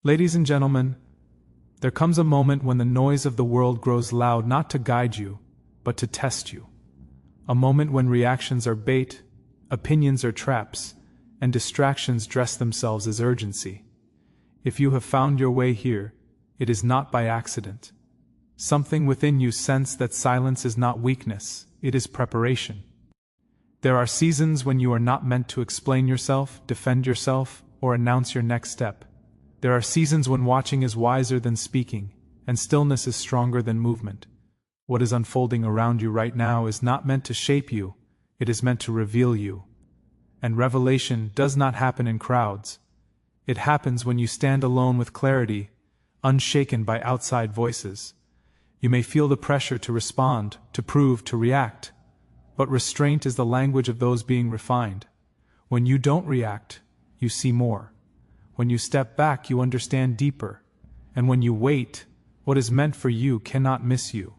Ladies and gentlemen, there comes a moment when the noise of the world grows loud not to guide you, but to test you. A moment when reactions are bait, opinions are traps, and distractions dress themselves as urgency. If you have found your way here, it is not by accident. Something within you senses that silence is not weakness, it is preparation. There are seasons when you are not meant to explain yourself, defend yourself, or announce your next step. There are seasons when watching is wiser than speaking, and stillness is stronger than movement. What is unfolding around you right now is not meant to shape you, it is meant to reveal you. And revelation does not happen in crowds. It happens when you stand alone with clarity, unshaken by outside voices. You may feel the pressure to respond, to prove, to react. But restraint is the language of those being refined. When you don't react, you see more. When you step back, you understand deeper. And when you wait, what is meant for you cannot miss you.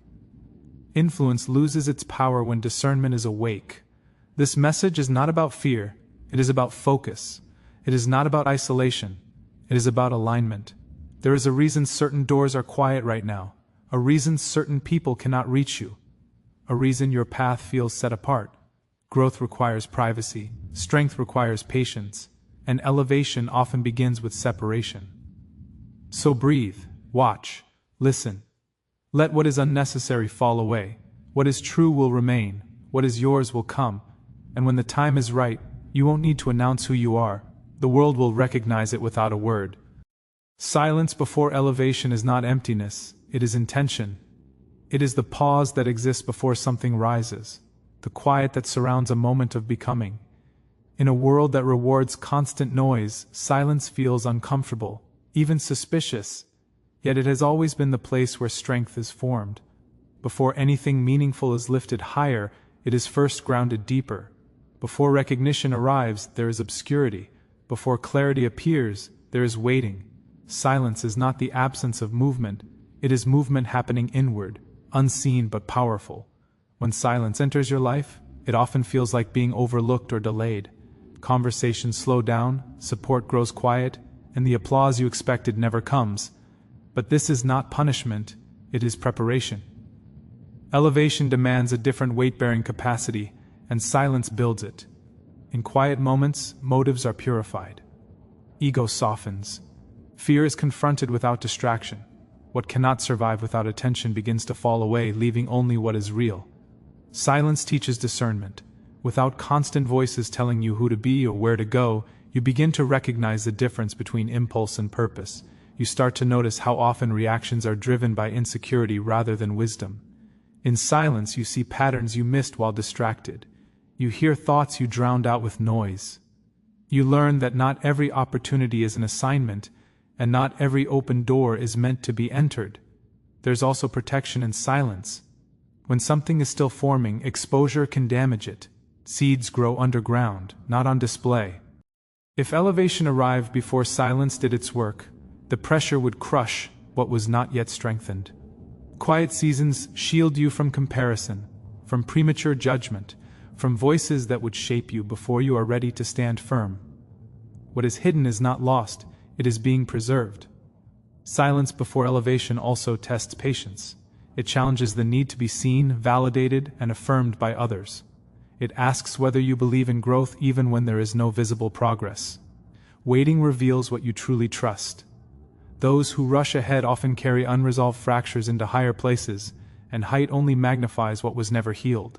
Influence loses its power when discernment is awake. This message is not about fear, it is about focus. It is not about isolation, it is about alignment. There is a reason certain doors are quiet right now, a reason certain people cannot reach you, a reason your path feels set apart. Growth requires privacy, strength requires patience, and elevation often begins with separation. So breathe, watch, listen. Let what is unnecessary fall away. What is true will remain, what is yours will come, and when the time is right, you won't need to announce who you are. The world will recognize it without a word. Silence before elevation is not emptiness, it is intention. It is the pause that exists before something rises, the quiet that surrounds a moment of becoming. In a world that rewards constant noise, silence feels uncomfortable, even suspicious. Yet it has always been the place where strength is formed. Before anything meaningful is lifted higher, it is first grounded deeper. Before recognition arrives, there is obscurity. Before clarity appears, there is waiting. Silence is not the absence of movement, it is movement happening inward, unseen but powerful. When silence enters your life, it often feels like being overlooked or delayed. Conversations slow down, support grows quiet, and the applause you expected never comes. But this is not punishment, it is preparation. Elevation demands a different weight-bearing capacity, and silence builds it. In quiet moments, motives are purified. Ego softens. Fear is confronted without distraction. What cannot survive without attention begins to fall away, leaving only what is real. Silence teaches discernment. Without constant voices telling you who to be or where to go, you begin to recognize the difference between impulse and purpose. You start to notice how often reactions are driven by insecurity rather than wisdom. In silence, you see patterns you missed while distracted. You hear thoughts you drowned out with noise. You learn that not every opportunity is an assignment, and not every open door is meant to be entered. There's also protection in silence. When something is still forming, exposure can damage it. Seeds grow underground, not on display. If elevation arrived before silence did its work, the pressure would crush what was not yet strengthened. Quiet seasons shield you from comparison, from premature judgment, from voices that would shape you before you are ready to stand firm. What is hidden is not lost, it is being preserved. Silence before elevation also tests patience. It challenges the need to be seen, validated, and affirmed by others. It asks whether you believe in growth even when there is no visible progress. Waiting reveals what you truly trust. Those who rush ahead often carry unresolved fractures into higher places, and height only magnifies what was never healed.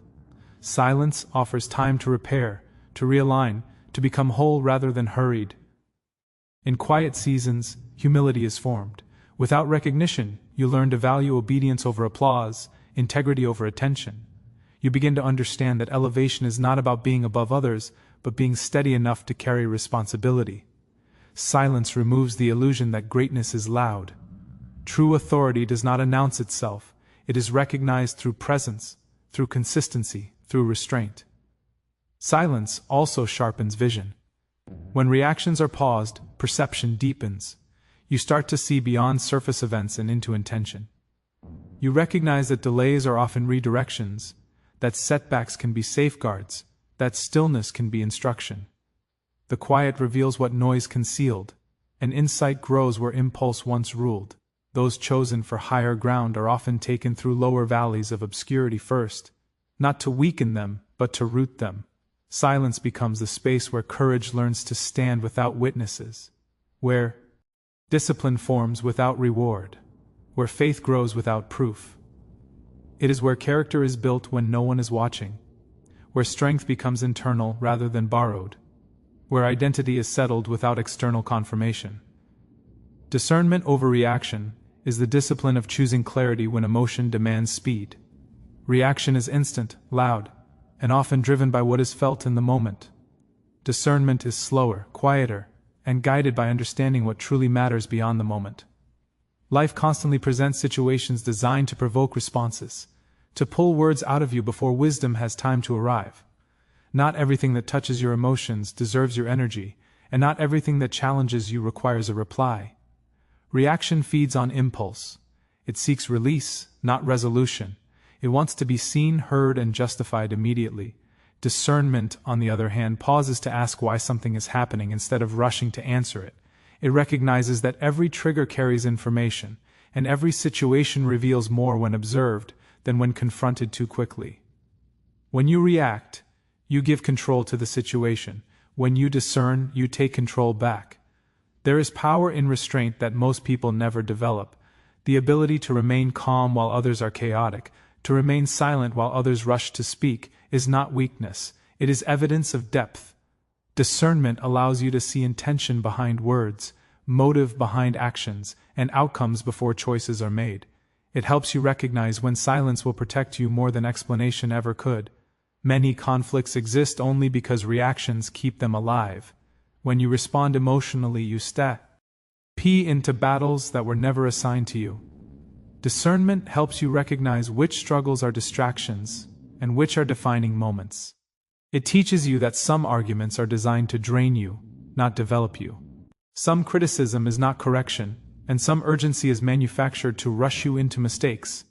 Silence offers time to repair, to realign, to become whole rather than hurried. In quiet seasons, humility is formed. Without recognition, you learn to value obedience over applause, integrity over attention. You begin to understand that elevation is not about being above others, but being steady enough to carry responsibility. Silence removes the illusion that greatness is loud. True authority does not announce itself, it is recognized through presence, through consistency, through restraint. Silence also sharpens vision. When reactions are paused, perception deepens. You start to see beyond surface events and into intention. You recognize that delays are often redirections, that setbacks can be safeguards, that stillness can be instruction. The quiet reveals what noise concealed. and insight grows where impulse once ruled. Those chosen for higher ground are often taken through lower valleys of obscurity first, not to weaken them, but to root them. Silence becomes the space where courage learns to stand without witnesses, where discipline forms without reward, where faith grows without proof. It is where character is built when no one is watching, where strength becomes internal rather than borrowed, where identity is settled without external confirmation. Discernment over reaction is the discipline of choosing clarity when emotion demands speed. Reaction is instant, loud, and often driven by what is felt in the moment. Discernment is slower, quieter, and guided by understanding what truly matters beyond the moment. Life constantly presents situations designed to provoke responses, to pull words out of you before wisdom has time to arrive. Not everything that touches your emotions deserves your energy, and not everything that challenges you requires a reply. Reaction feeds on impulse. It seeks release, not resolution. It wants to be seen, heard, and justified immediately. Discernment, on the other hand, pauses to ask why something is happening instead of rushing to answer it. It recognizes that every trigger carries information, and every situation reveals more when observed than when confronted too quickly. When you react, you give control to the situation. When you discern, you take control back. There is power in restraint that most people never develop, the ability to remain calm while others are chaotic. To remain silent while others rush to speak is not weakness, it is evidence of depth. Discernment allows you to see intention behind words, motive behind actions, and outcomes before choices are made. It helps you recognize when silence will protect you more than explanation ever could. Many conflicts exist only because reactions keep them alive. When you respond emotionally, you step into battles that were never assigned to you. Discernment helps you recognize which struggles are distractions and which are defining moments. It teaches you that some arguments are designed to drain you, not develop you. Some criticism is not correction, and some urgency is manufactured to rush you into mistakes.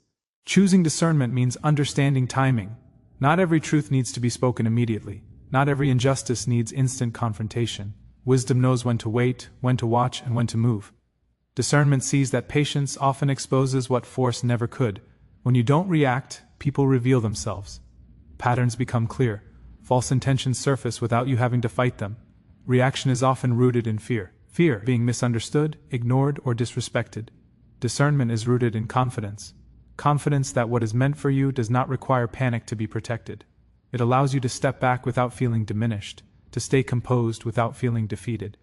Choosing discernment means understanding timing. Not every truth needs to be spoken immediately. Not every injustice needs instant confrontation. Wisdom knows when to wait, when to watch, and when to move. Discernment sees that patience often exposes what force never could. When you don't react, people reveal themselves. Patterns become clear. False intentions surface without you having to fight them. Reaction is often rooted in fear. Fear, being misunderstood, ignored, or disrespected. Discernment is rooted in confidence. Confidence that what is meant for you does not require panic to be protected. It allows you to step back without feeling diminished, to stay composed without feeling defeated.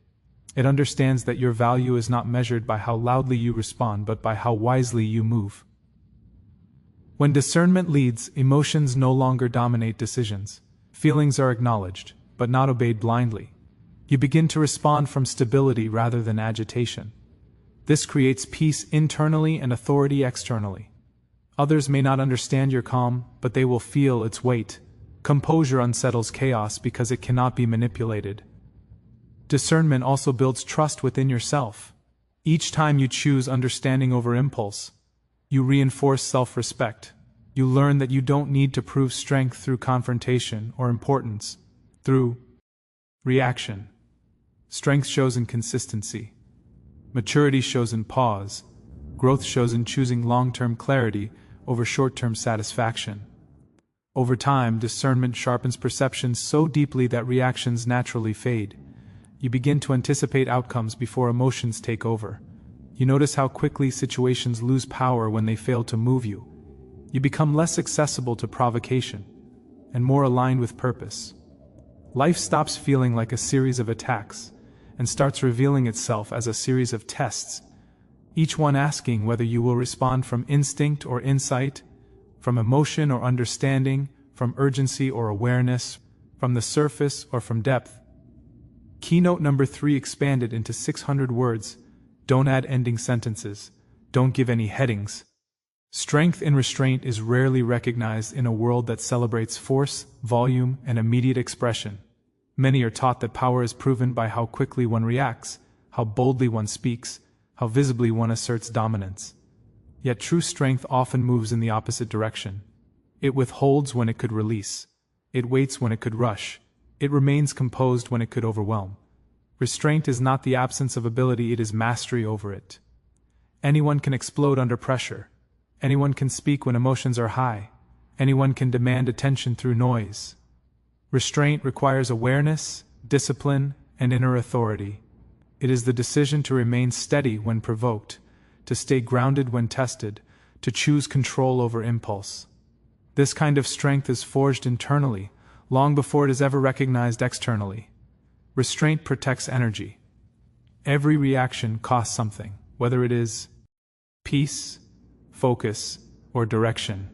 It understands that your value is not measured by how loudly you respond but by how wisely you move. When discernment leads, emotions no longer dominate decisions. Feelings are acknowledged, but not obeyed blindly. You begin to respond from stability rather than agitation. This creates peace internally and authority externally. Others may not understand your calm, but they will feel its weight. Composure unsettles chaos because it cannot be manipulated. Discernment also builds trust within yourself. Each time you choose understanding over impulse, you reinforce self-respect. You learn that you don't need to prove strength through confrontation or importance, through reaction. Strength shows in consistency. Maturity shows in pause. Growth shows in choosing long-term clarity over short-term satisfaction. Over time, discernment sharpens perception so deeply that reactions naturally fade. You begin to anticipate outcomes before emotions take over. You notice how quickly situations lose power when they fail to move you. You become less accessible to provocation and more aligned with purpose. Life stops feeling like a series of attacks and starts revealing itself as a series of tests, each one asking whether you will respond from instinct or insight, from emotion or understanding, from urgency or awareness, from the surface or from depth. Keynote number 3 expanded into 600 words. Don't add ending sentences. Don't give any headings. Strength in restraint is rarely recognized in a world that celebrates force, volume, and immediate expression. Many are taught that power is proven by how quickly one reacts, how boldly one speaks, how visibly one asserts dominance. Yet true strength often moves in the opposite direction. It withholds when it could release. It waits when it could rush. It remains composed when it could overwhelm. Restraint is not the absence of ability, it is mastery over it. Anyone can explode under pressure. Anyone can speak when emotions are high. Anyone can demand attention through noise. Restraint requires awareness, discipline, and inner authority. It is the decision to remain steady when provoked, to stay grounded when tested, to choose control over impulse. This kind of strength is forged internally, long before it is ever recognized externally. Restraint protects energy. Every reaction costs something, whether it is peace, focus, or direction.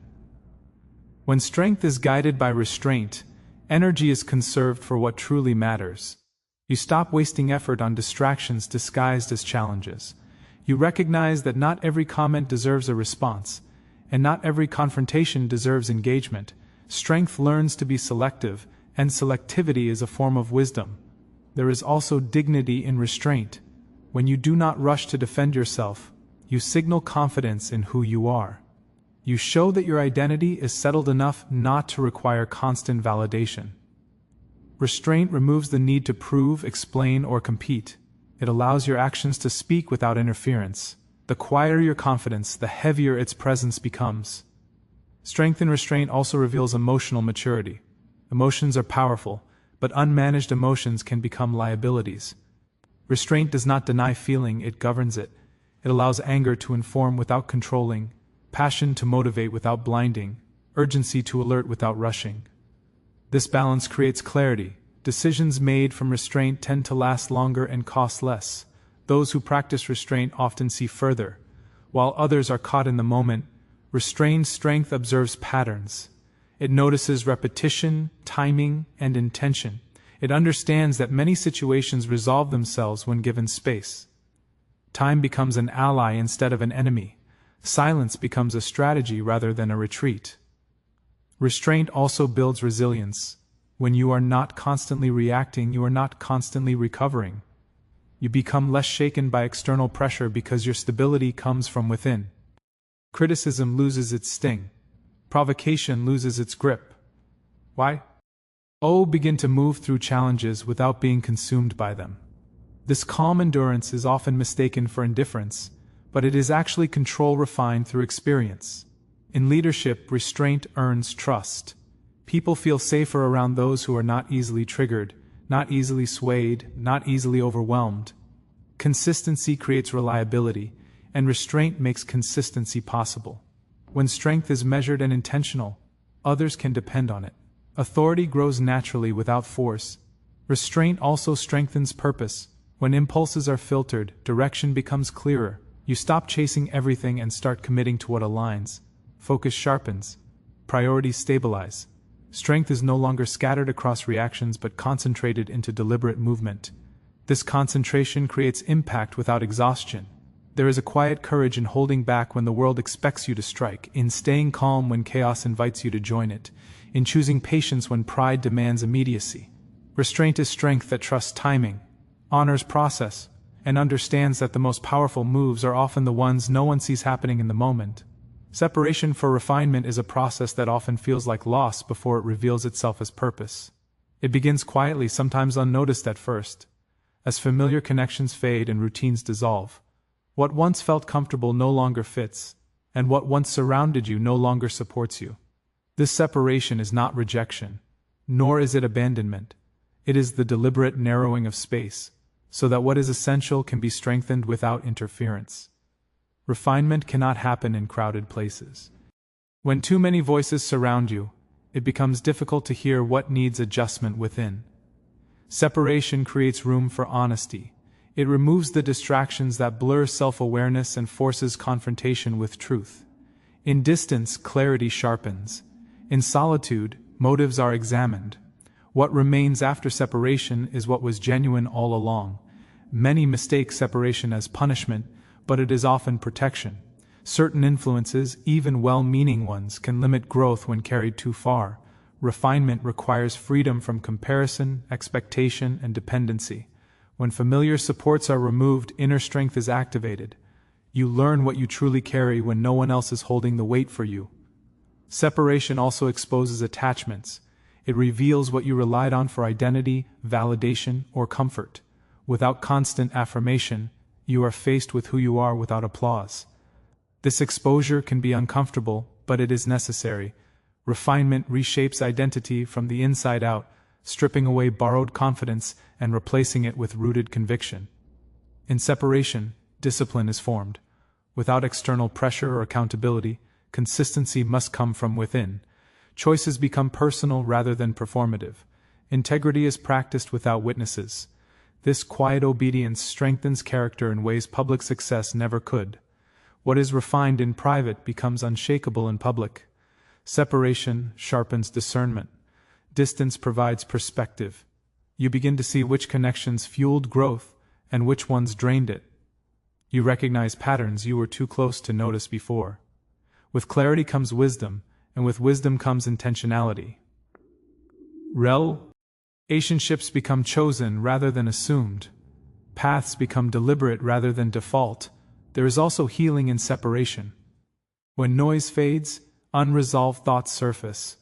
When strength is guided by restraint, energy is conserved for what truly matters. You stop wasting effort on distractions disguised as challenges. You recognize that not every comment deserves a response, and not every confrontation deserves engagement. Strength learns to be selective, and selectivity is a form of wisdom. There is also dignity in restraint. When you do not rush to defend yourself, you signal confidence in who you are. You show that your identity is settled enough not to require constant validation. Restraint removes the need to prove, explain, or compete. It allows your actions to speak without interference. The quieter your confidence, the heavier its presence becomes. Strength in restraint also reveals emotional maturity. Emotions are powerful, but unmanaged emotions can become liabilities. Restraint does not deny feeling, it governs it. It allows anger to inform without controlling, passion to motivate without blinding, urgency to alert without rushing. This balance creates clarity. Decisions made from restraint tend to last longer and cost less. Those who practice restraint often see further. While others are caught in the moment, restrained strength observes patterns. It notices repetition, timing, and intention. It understands that many situations resolve themselves when given space. Time becomes an ally instead of an enemy. Silence becomes a strategy rather than a retreat. Restraint also builds resilience. When you are not constantly reacting, you are not constantly recovering. You become less shaken by external pressure because your stability comes from within. Criticism loses its sting. Provocation loses its grip. Why? Begin to move through challenges without being consumed by them. This calm endurance is often mistaken for indifference, but it is actually control refined through experience. In leadership, restraint earns trust. People feel safer around those who are not easily triggered, not easily swayed, not easily overwhelmed. Consistency creates reliability, and restraint makes consistency possible. When strength is measured and intentional, others can depend on it. Authority grows naturally without force. Restraint also strengthens purpose. When impulses are filtered, direction becomes clearer. You stop chasing everything and start committing to what aligns. Focus sharpens. Priorities stabilize. Strength is no longer scattered across reactions but concentrated into deliberate movement. This concentration creates impact without exhaustion. There is a quiet courage in holding back when the world expects you to strike, in staying calm when chaos invites you to join it, in choosing patience when pride demands immediacy. Restraint is strength that trusts timing, honors process, and understands that the most powerful moves are often the ones no one sees happening in the moment. Separation for refinement is a process that often feels like loss before it reveals itself as purpose. It begins quietly, sometimes unnoticed at first. As familiar connections fade and routines dissolve, what once felt comfortable no longer fits, and what once surrounded you no longer supports you. This separation is not rejection, nor is it abandonment. It is the deliberate narrowing of space, so that what is essential can be strengthened without interference. Refinement cannot happen in crowded places. When too many voices surround you, it becomes difficult to hear what needs adjustment within. Separation creates room for honesty. It removes the distractions that blur self-awareness and forces confrontation with truth. In distance, clarity sharpens. In solitude, motives are examined. What remains after separation is what was genuine all along. Many mistake separation as punishment, but it is often protection. Certain influences, even well-meaning ones, can limit growth when carried too far. Refinement requires freedom from comparison, expectation, and dependency. When familiar supports are removed, inner strength is activated. You learn what you truly carry when no one else is holding the weight for you. Separation also exposes attachments. It reveals what you relied on for identity, validation, or comfort. Without constant affirmation, you are faced with who you are without applause. This exposure can be uncomfortable, but it is necessary. Refinement reshapes identity from the inside out, stripping away borrowed confidence and replacing it with rooted conviction. In separation, discipline is formed. Without external pressure or accountability, consistency must come from within. Choices become personal rather than performative. Integrity is practiced without witnesses. This quiet obedience strengthens character in ways public success never could. What is refined in private becomes unshakable in public. Separation sharpens discernment. Distance provides perspective. You begin to see which connections fueled growth and which ones drained it. You recognize patterns you were too close to notice before. With clarity comes wisdom, and with wisdom comes intentionality. Relationships become chosen rather than assumed. Paths become deliberate rather than default. There is also healing in separation. When noise fades, unresolved thoughts surface.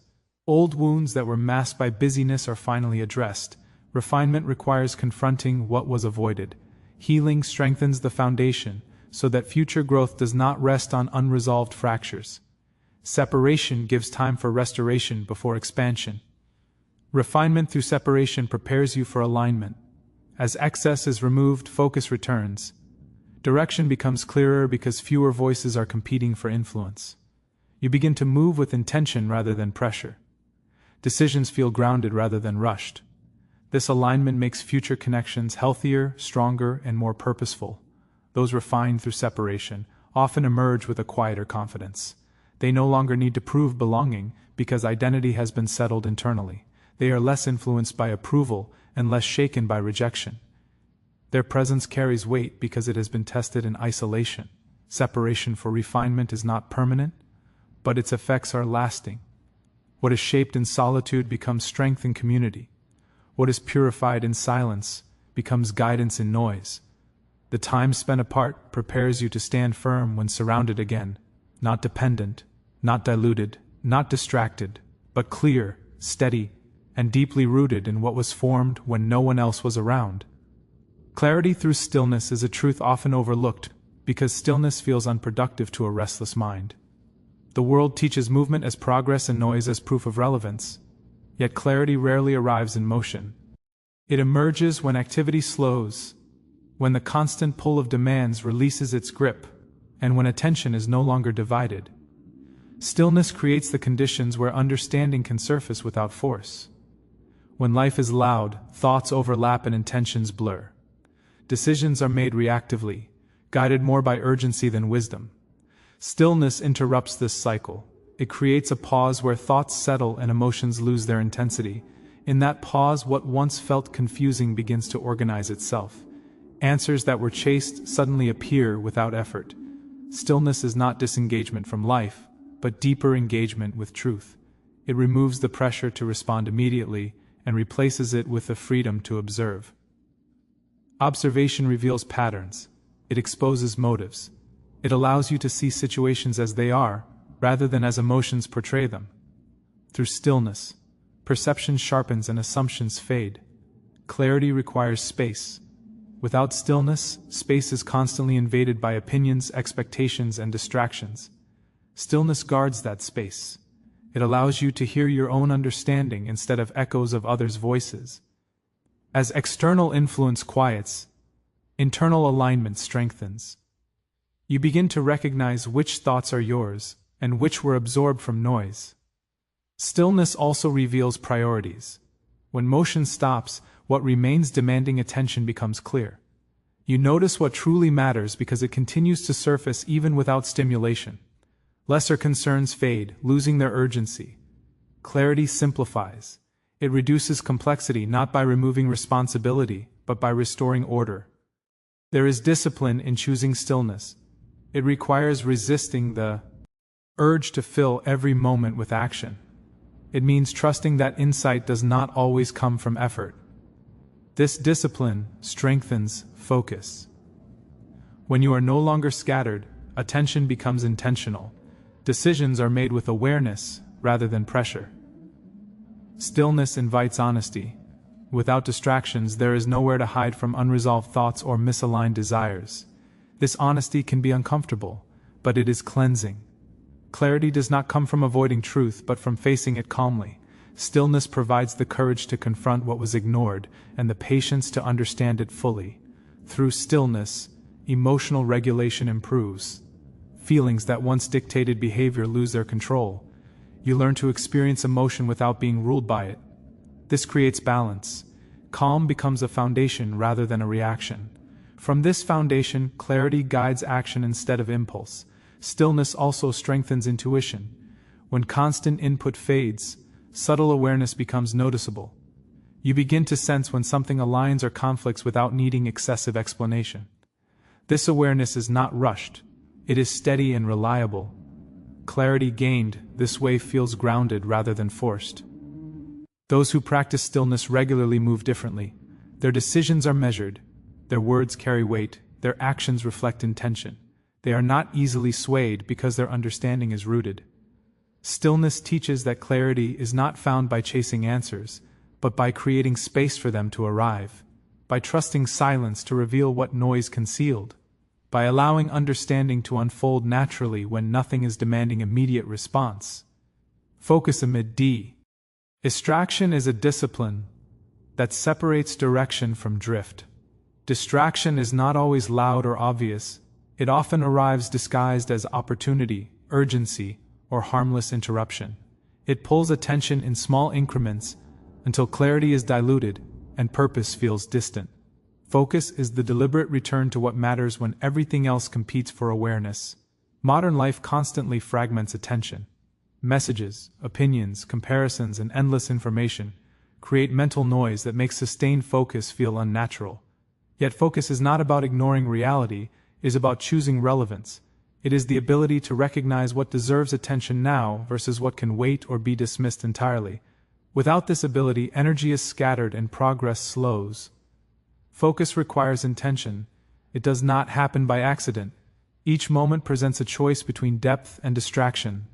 Old wounds that were masked by busyness are finally addressed. Refinement requires confronting what was avoided. Healing strengthens the foundation, so that future growth does not rest on unresolved fractures. Separation gives time for restoration before expansion. Refinement through separation prepares you for alignment. As excess is removed, focus returns. Direction becomes clearer because fewer voices are competing for influence. You begin to move with intention rather than pressure. Decisions feel grounded rather than rushed. This alignment makes future connections healthier, stronger, and more purposeful. Those refined through separation often emerge with a quieter confidence. They no longer need to prove belonging because identity has been settled internally. They are less influenced by approval and less shaken by rejection. Their presence carries weight because it has been tested in isolation. Separation for refinement is not permanent, but its effects are lasting. What is shaped in solitude becomes strength in community. What is purified in silence becomes guidance in noise. The time spent apart prepares you to stand firm when surrounded again, not dependent, not diluted, not distracted, but clear, steady, and deeply rooted in what was formed when no one else was around. Clarity through stillness is a truth often overlooked because stillness feels unproductive to a restless mind. The world teaches movement as progress and noise as proof of relevance, yet clarity rarely arrives in motion. It emerges when activity slows, when the constant pull of demands releases its grip, and when attention is no longer divided. Stillness creates the conditions where understanding can surface without force. When life is loud, thoughts overlap and intentions blur. Decisions are made reactively, guided more by urgency than wisdom. Stillness interrupts this cycle. It creates a pause where thoughts settle and emotions lose their intensity. In that pause, what once felt confusing begins to organize itself. Answers that were chased suddenly appear without effort. Stillness is not disengagement from life, but deeper engagement with truth. It removes the pressure to respond immediately and replaces it with the freedom to observe. Observation reveals patterns. It exposes motives. It allows you to see situations as they are, rather than as emotions portray them. Through stillness, perception sharpens and assumptions fade. Clarity requires space. Without stillness, space is constantly invaded by opinions, expectations, and distractions. Stillness guards that space. It allows you to hear your own understanding instead of echoes of others' voices. As external influence quiets, internal alignment strengthens. You begin to recognize which thoughts are yours and which were absorbed from noise. Stillness also reveals priorities. When motion stops, what remains demanding attention becomes clear. You notice what truly matters because it continues to surface even without stimulation. Lesser concerns fade, losing their urgency. Clarity simplifies. It reduces complexity not by removing responsibility, but by restoring order. There is discipline in choosing stillness. It requires resisting the urge to fill every moment with action. It means trusting that insight does not always come from effort. This discipline strengthens focus. When you are no longer scattered, attention becomes intentional. Decisions are made with awareness rather than pressure. Stillness invites honesty. Without distractions, there is nowhere to hide from unresolved thoughts or misaligned desires. This honesty can be uncomfortable, but it is cleansing. Clarity does not come from avoiding truth, but from facing it calmly. Stillness provides the courage to confront what was ignored and the patience to understand it fully. Through stillness, emotional regulation improves. Feelings that once dictated behavior lose their control. You learn to experience emotion without being ruled by it. This creates balance. Calm becomes a foundation rather than a reaction. From this foundation, clarity guides action instead of impulse. Stillness also strengthens intuition. When constant input fades, subtle awareness becomes noticeable. You begin to sense when something aligns or conflicts without needing excessive explanation. This awareness is not rushed. It is steady and reliable. Clarity gained this way feels grounded rather than forced. Those who practice stillness regularly move differently. Their decisions are measured. Their words carry weight. Their actions reflect intention. They are not easily swayed because their understanding is rooted. Stillness teaches that clarity is not found by chasing answers, but by creating space for them to arrive, by trusting silence to reveal what noise concealed, by allowing understanding to unfold naturally when nothing is demanding immediate response. Focus amid distraction is a discipline that separates direction from drift. Distraction is not always loud or obvious. It often arrives disguised as opportunity, urgency, or harmless interruption. It pulls attention in small increments until clarity is diluted and purpose feels distant. Focus is the deliberate return to what matters when everything else competes for awareness. Modern life constantly fragments attention. Messages, opinions, comparisons, and endless information create mental noise that makes sustained focus feel unnatural. Yet focus is not about ignoring reality, it is about choosing relevance. It is the ability to recognize what deserves attention now versus what can wait or be dismissed entirely. Without this ability, energy is scattered and progress slows. Focus requires intention. It does not happen by accident. Each moment presents a choice between depth and distraction.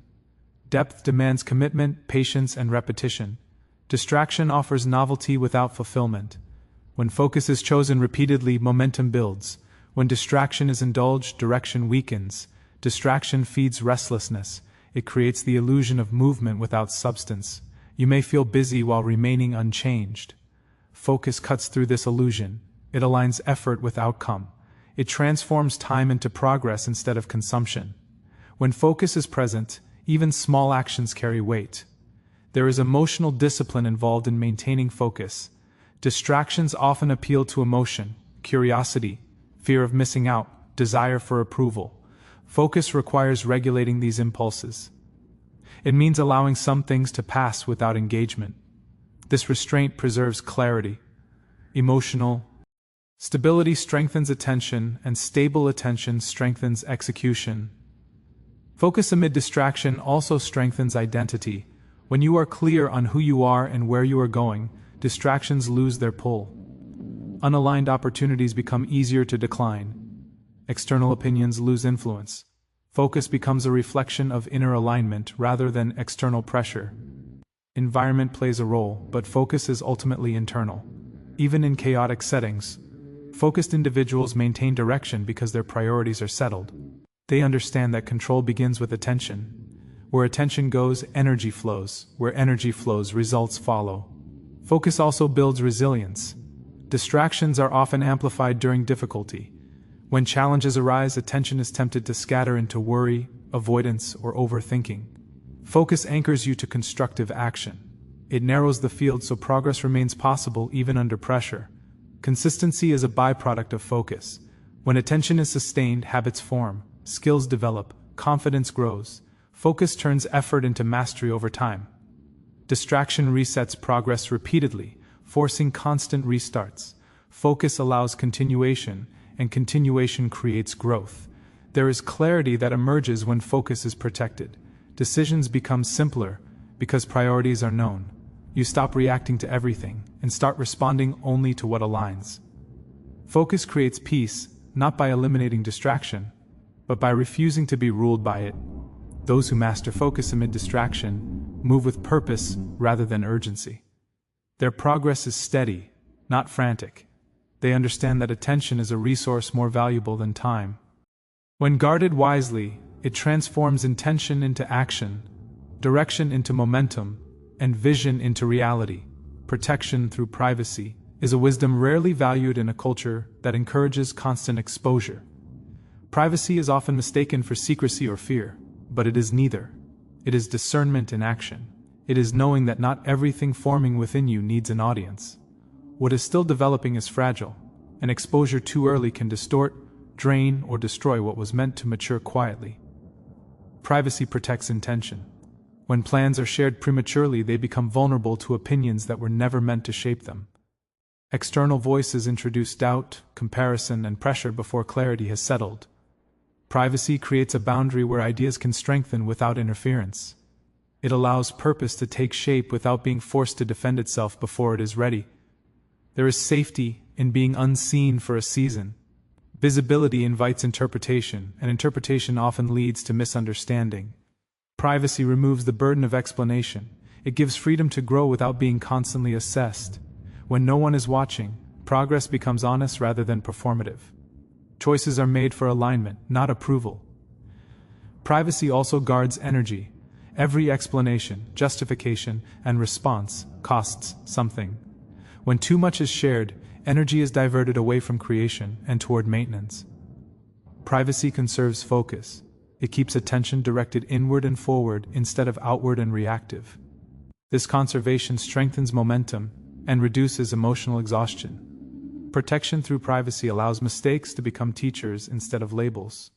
Depth demands commitment, patience, and repetition. Distraction offers novelty without fulfillment. When focus is chosen repeatedly, momentum builds. When distraction is indulged, direction weakens. Distraction feeds restlessness. It creates the illusion of movement without substance. You may feel busy while remaining unchanged. Focus cuts through this illusion. It aligns effort with outcome. It transforms time into progress instead of consumption. When focus is present, even small actions carry weight. There is emotional discipline involved in maintaining focus. Distractions often appeal to emotion, curiosity, fear of missing out, desire for approval. Focus requires regulating these impulses. It means allowing some things to pass without engagement. This restraint preserves clarity. Emotional stability strengthens attention, and stable attention strengthens execution. Focus amid distraction also strengthens identity. When you are clear on who you are and where you are going, distractions lose their pull. Unaligned opportunities become easier to decline. External opinions lose influence. Focus becomes a reflection of inner alignment rather than external pressure. Environment plays a role, but focus is ultimately internal. Even in chaotic settings, focused individuals maintain direction because their priorities are settled. They understand that control begins with attention. Where attention goes, energy flows. Where energy flows, results follow. Focus also builds resilience. Distractions are often amplified during difficulty. When challenges arise, attention is tempted to scatter into worry, avoidance, or overthinking. Focus anchors you to constructive action. It narrows the field so progress remains possible even under pressure. Consistency is a byproduct of focus. When attention is sustained, habits form, skills develop, confidence grows. Focus turns effort into mastery over time. Distraction resets progress repeatedly, forcing constant restarts. Focus allows continuation, and continuation creates growth. There is clarity that emerges when focus is protected. Decisions become simpler because priorities are known. You stop reacting to everything and start responding only to what aligns. Focus creates peace, not by eliminating distraction, but by refusing to be ruled by it. Those who master focus amid distraction move with purpose rather than urgency. Their progress is steady, not frantic. They understand that attention is a resource more valuable than time. When guarded wisely, it transforms intention into action, direction into momentum, and vision into reality. Protection through privacy is a wisdom rarely valued in a culture that encourages constant exposure. Privacy is often mistaken for secrecy or fear, but it is neither. It is discernment in action. It is knowing that not everything forming within you needs an audience. What is still developing is fragile, and exposure too early can distort, drain, or destroy what was meant to mature quietly. Privacy protects intention. When plans are shared prematurely, they become vulnerable to opinions that were never meant to shape them. External voices introduce doubt, comparison, and pressure before clarity has settled. Privacy creates a boundary where ideas can strengthen without interference. It allows purpose to take shape without being forced to defend itself before it is ready. There is safety in being unseen for a season. Visibility invites interpretation, and interpretation often leads to misunderstanding. Privacy removes the burden of explanation. It gives freedom to grow without being constantly assessed. When no one is watching, progress becomes honest rather than performative. Choices are made for alignment, not approval. Privacy also guards energy. Every explanation, justification, and response costs something. When too much is shared, energy is diverted away from creation and toward maintenance. Privacy conserves focus. It keeps attention directed inward and forward instead of outward and reactive. This conservation strengthens momentum and reduces emotional exhaustion. Protection through privacy allows mistakes to become teachers instead of labels.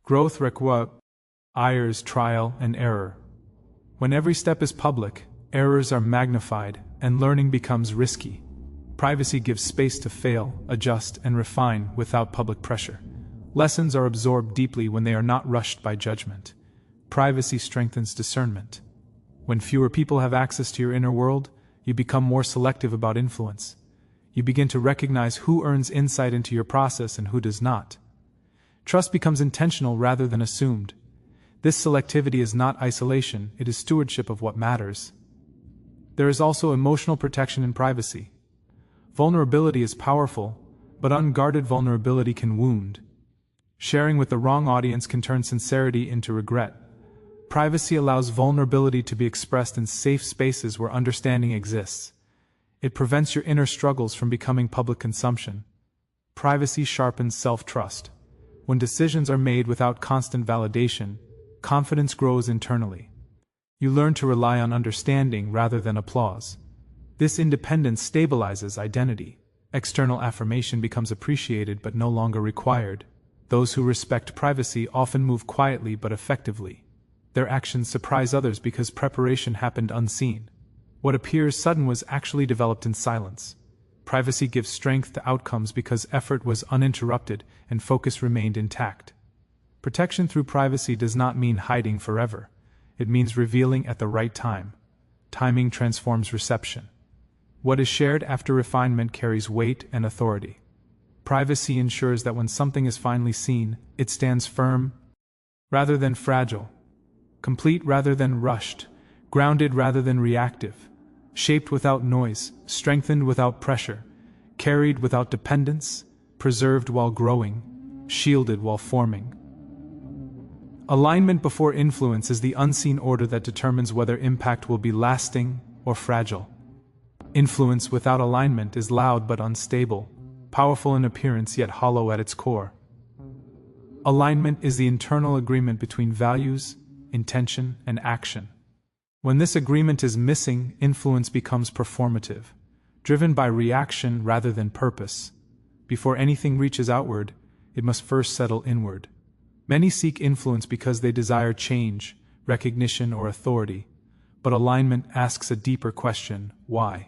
Growth requires trial and error. When every step is public, errors are magnified and learning becomes risky. Privacy gives space to fail, adjust, and refine without public pressure. Lessons are absorbed deeply when they are not rushed by judgment. Privacy strengthens discernment. When fewer people have access to your inner world, you become more selective about influence. You begin to recognize who earns insight into your process and who does not. Trust becomes intentional rather than assumed. This selectivity is not isolation, it is stewardship of what matters. There is also emotional protection in privacy. Vulnerability is powerful, but unguarded vulnerability can wound. Sharing with the wrong audience can turn sincerity into regret. Privacy allows vulnerability to be expressed in safe spaces where understanding exists. It prevents your inner struggles from becoming public consumption. Privacy sharpens self-trust. When decisions are made without constant validation, confidence grows internally. You learn to rely on understanding rather than applause. This independence stabilizes identity. External affirmation becomes appreciated but no longer required. Those who respect privacy often move quietly but effectively. Their actions surprise others because preparation happened unseen. What appears sudden was actually developed in silence. Privacy gives strength to outcomes because effort was uninterrupted and focus remained intact. Protection through privacy does not mean hiding forever. It means revealing at the right time. Timing transforms reception. What is shared after refinement carries weight and authority. Privacy ensures that when something is finally seen, it stands firm rather than fragile, complete rather than rushed, grounded rather than reactive, shaped without noise, strengthened without pressure, carried without dependence, preserved while growing, shielded while forming. Alignment before influence is the unseen order that determines whether impact will be lasting or fragile. Influence without alignment is loud but unstable, powerful in appearance yet hollow at its core. Alignment is the internal agreement between values, intention, and action. When this agreement is missing, influence becomes performative, driven by reaction rather than purpose. Before anything reaches outward, it must first settle inward. Many seek influence because they desire change, recognition, or authority, but alignment asks a deeper question: why?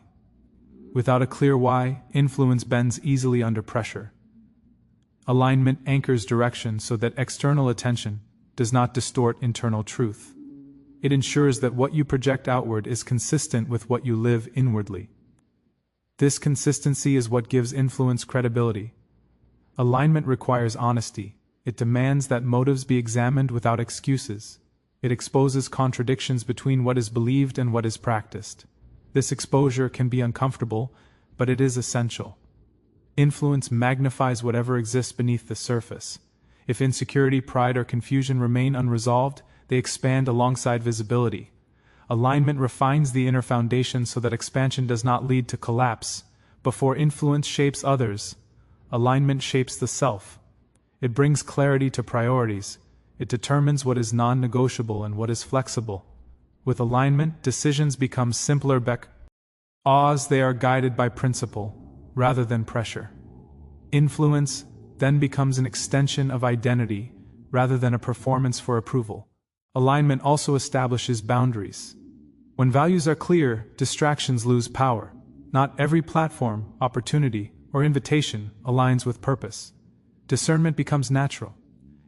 Without a clear why, influence bends easily under pressure. Alignment anchors direction so that external attention does not distort internal truth. It ensures that what you project outward is consistent with what you live inwardly. This consistency is what gives influence credibility. Alignment requires honesty. It demands that motives be examined without excuses. It exposes contradictions between what is believed and what is practiced. This exposure can be uncomfortable, but it is essential. Influence magnifies whatever exists beneath the surface. If insecurity, pride, or confusion remain unresolved, they expand alongside visibility. Alignment refines the inner foundation so that expansion does not lead to collapse. Before influence shapes others, alignment shapes the self. It brings clarity to priorities. It determines what is non-negotiable and what is flexible. With alignment, decisions become simpler because they are guided by principle, rather than pressure. Influence then becomes an extension of identity, rather than a performance for approval. Alignment also establishes boundaries. When values are clear, distractions lose power. Not every platform, opportunity, or invitation aligns with purpose. Discernment becomes natural.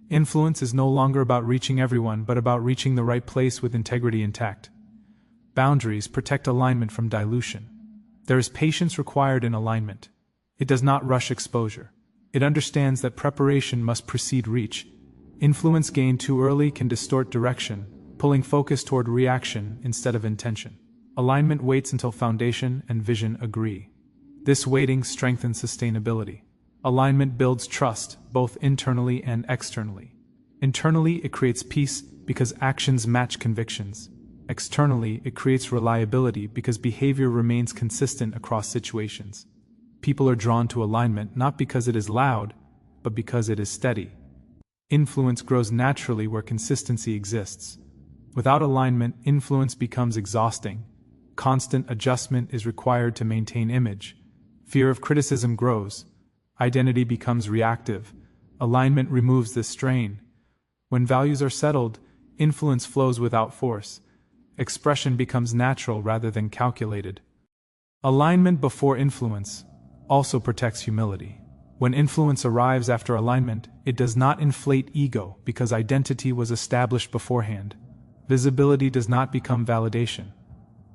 Influence is no longer about reaching everyone, but about reaching the right place with integrity intact. Boundaries protect alignment from dilution. There is patience required in alignment. It does not rush exposure. It understands that preparation must precede reach. Influence gained too early can distort direction, pulling focus toward reaction instead of intention. Alignment waits until foundation and vision agree. This waiting strengthens sustainability. Alignment builds trust, both internally and externally. Internally, it creates peace because actions match convictions. Externally, it creates reliability because behavior remains consistent across situations. People are drawn to alignment not because it is loud, but because it is steady. Influence grows naturally where consistency exists. Without alignment, influence becomes exhausting. Constant adjustment is required to maintain image. Fear of criticism grows. Identity becomes reactive. Alignment removes this strain. When values are settled, influence flows without force. Expression becomes natural rather than calculated. Alignment before influence also protects humility. When influence arrives after alignment, it does not inflate ego because identity was established beforehand. Visibility does not become validation.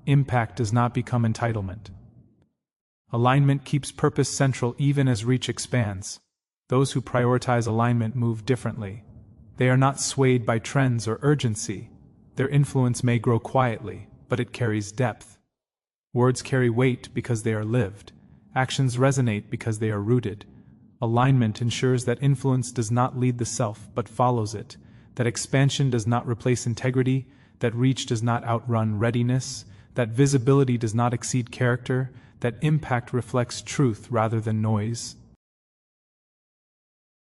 Impact does not become entitlement. Alignment keeps purpose central even as reach expands. Those who prioritize alignment move differently. They are not swayed by trends or urgency. Their influence may grow quietly, but it carries depth. Words carry weight because they are lived. Actions resonate because they are rooted. Alignment ensures that influence does not lead the self but follows it, that expansion does not replace integrity, that reach does not outrun readiness, that visibility does not exceed character, that impact reflects truth rather than noise.